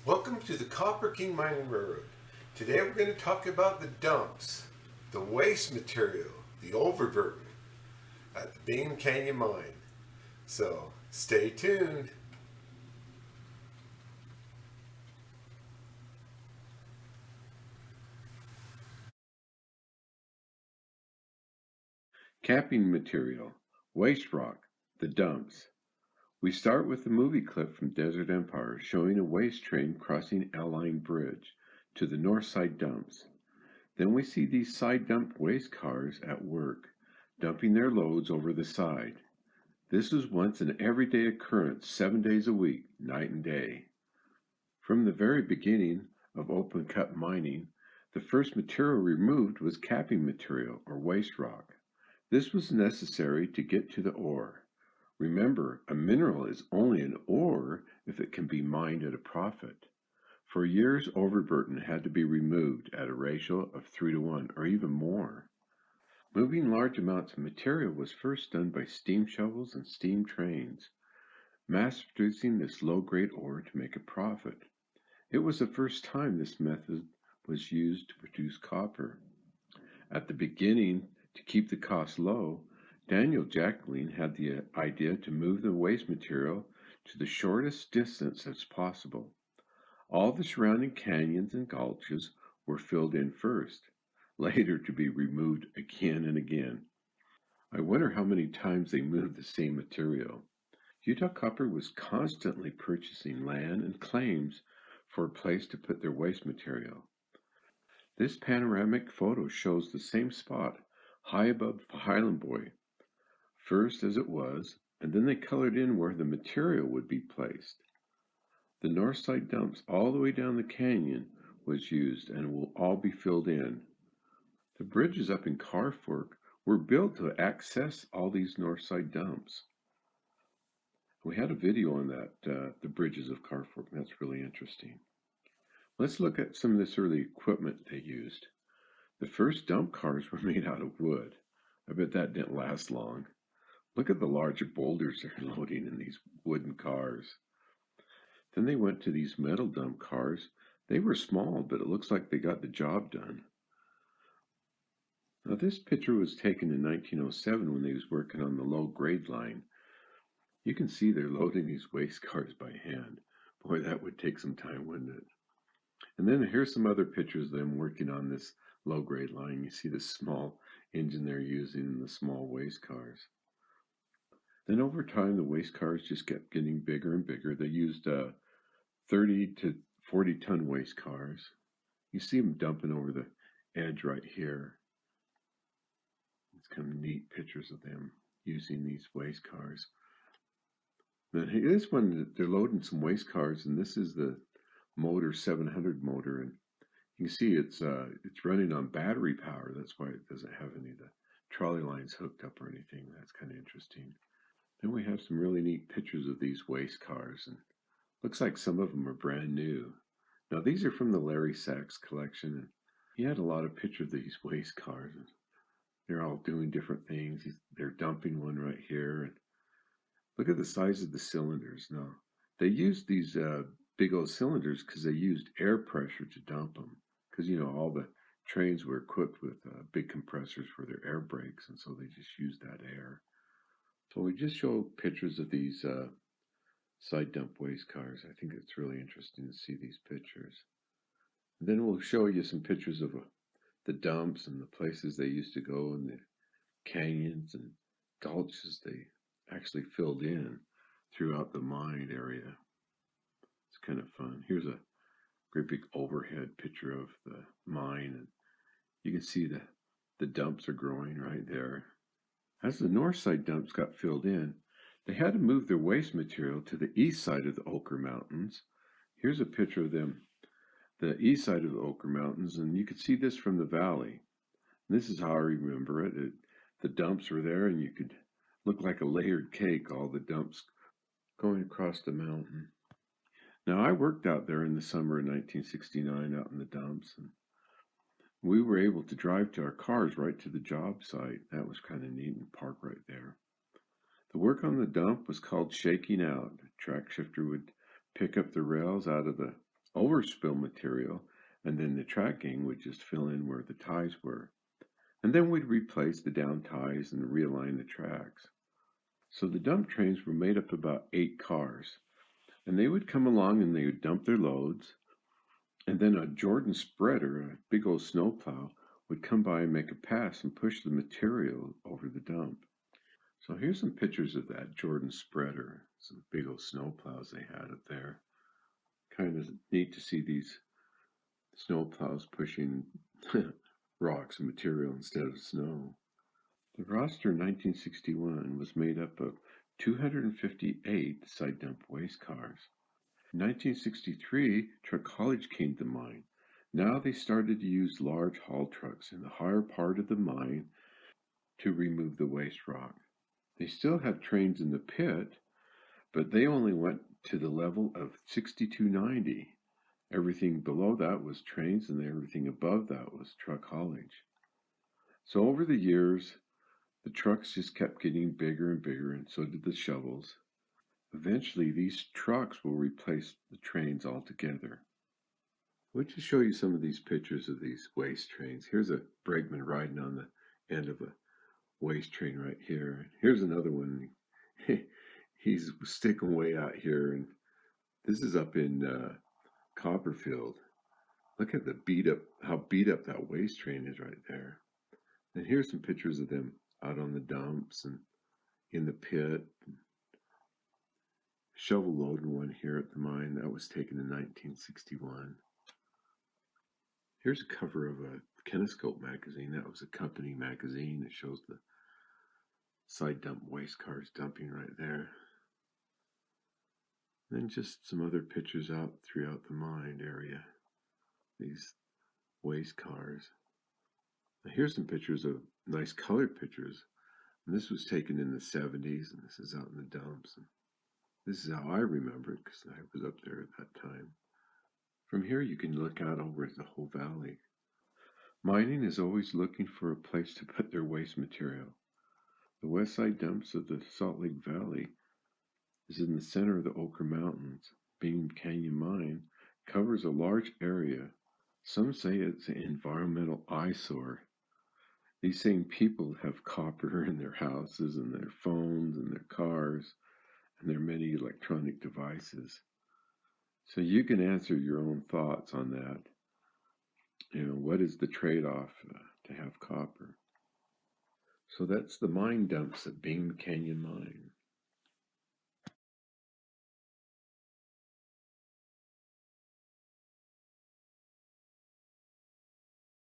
Welcome to the Copper King Mining Railroad. Today we're going to talk about the dumps, the waste material, the overburden at the Bingham Canyon Mine. So stay tuned. Capping material, waste rock, the dumps. We start with the movie clip from Desert Empire showing a waste train crossing Alline Bridge to the north side dumps. Then we see these side dump waste cars at work, dumping their loads over the side. This was once an everyday occurrence 7 days a week, night and day. From the very beginning of open cut mining, the first material removed was capping material or waste rock. This was necessary to get to the ore. Remember, a mineral is only an ore if it can be mined at a profit. For years, overburden had to be removed at a ratio of 3-to-1 or even more. Moving large amounts of material was first done by steam shovels and steam trains, mass-producing this low-grade ore to make a profit. It was the first time this method was used to produce copper. At the beginning, to keep the cost low, Daniel Jacqueline had the idea to move the waste material to the shortest distance as possible. All the surrounding canyons and gulches were filled in first, later to be removed again and again. I wonder how many times they moved the same material. Utah Copper was constantly purchasing land and claims for a place to put their waste material. This panoramic photo shows the same spot high above Highland Boy, first as it was, and then they colored in where the material would be placed. The north side dumps all the way down the canyon was used and will all be filled in. The bridges up in Car Fork were built to access all these north side dumps. We had a video on that, the bridges of Car Fork, and that's really interesting. Let's look at some of this early equipment they used. The first dump cars were made out of wood. I bet that didn't last long. Look at the larger boulders they're loading in these wooden cars. Then they went to these metal dump cars. They were small, but it looks like they got the job done. Now this picture was taken in 1907 when they was working on the low grade line. You can see they're loading these waste cars by hand. Boy, that would take some time, wouldn't it? And then here's some other pictures of them working on this low grade line. You see the small engine they're using in the small waste cars. Then over time, the waste cars just kept getting bigger and bigger. They used 30 to 40 ton waste cars. You see them dumping over the edge right here. It's kind of neat pictures of them using these waste cars. Then this one, they're loading some waste cars, and this is the motor 700 motor, and you can see it's running on battery power. That's why it doesn't have any of the trolley lines hooked up or anything. That's kind of interesting. Then we have some really neat pictures of these waste cars, and looks like some of them are brand new. Now these are from the Larry Sax collection, and he had a lot of pictures of these waste cars. And they're all doing different things. They're dumping one right here, and look at the size of the cylinders. Now they used these big old cylinders because they used air pressure to dump them. Because all the trains were equipped with big compressors for their air brakes, and so they just used that air. So we just show pictures of these side dump waste cars. I think it's really interesting to see these pictures. And then we'll show you some pictures of the dumps and the places they used to go, and the canyons and gulches they actually filled in throughout the mine area. It's kind of fun. Here's a great big overhead picture of the mine, and you can see the dumps are growing right there. As the north side dumps got filled in, they had to move their waste material to the east side of the Ochre Mountains. Here's a picture of them, the east side of the Ochre Mountains, and you can see this from the valley. And this is how I remember it. The dumps were there, and you could look like a layered cake, all the dumps going across the mountain. Now, I worked out there in the summer of 1969 out in the dumps, and we were able to drive to our cars right to the job site. That was kind of neat, and park right there. The work on the dump was called shaking out. The track shifter would pick up the rails out of the overspill material, and then the track gang would just fill in where the ties were. And then we'd replace the down ties and realign the tracks. So the dump trains were made up of about 8 cars, and they would come along and they would dump their loads, and then a Jordan spreader, a big old snowplow, would come by and make a pass and push the material over the dump. So here's some pictures of that Jordan spreader, some big old snowplows they had up there. Kind of neat to see these snowplows pushing rocks and material instead of snow. The roster in 1961 was made up of 258 side dump waste cars. In 1963, truck haulage came to mine. Now they started to use large haul trucks in the higher part of the mine to remove the waste rock. They still had trains in the pit, but they only went to the level of 6290. Everything below that was trains, and everything above that was truck haulage. So over the years, the trucks just kept getting bigger and bigger, and so did the shovels. Eventually, these trucks will replace the trains altogether. I'll just show you some of these pictures of these waste trains. Here's a brakeman riding on the end of a waste train right here. Here's another one. He's sticking way out here, and this is up in Copperfield. Look at how beat up that waste train is right there. And here's some pictures of them out on the dumps and in the pit. Shovel loading one here at the mine. That was taken in 1961. Here's a cover of a Kinescope magazine. That was a company magazine that shows the side dump waste cars dumping right there. And then just some other pictures out throughout the mine area. These waste cars. Now here's some pictures of nice colored pictures. And this was taken in the 70s, and this is out in the dumps. And this is how I remember it, because I was up there at that time. From here, you can look out over the whole valley. Mining is always looking for a place to put their waste material. The west side dumps of the Salt Lake Valley is in the center of the Ochre Mountains. Bean Canyon Mine covers a large area. Some say it's an environmental eyesore. These same people have copper in their houses and their phones and their cars and their many electronic devices. So you can answer your own thoughts on that. What is the trade-off to have copper? So that's the mine dumps at Bean Canyon Mine.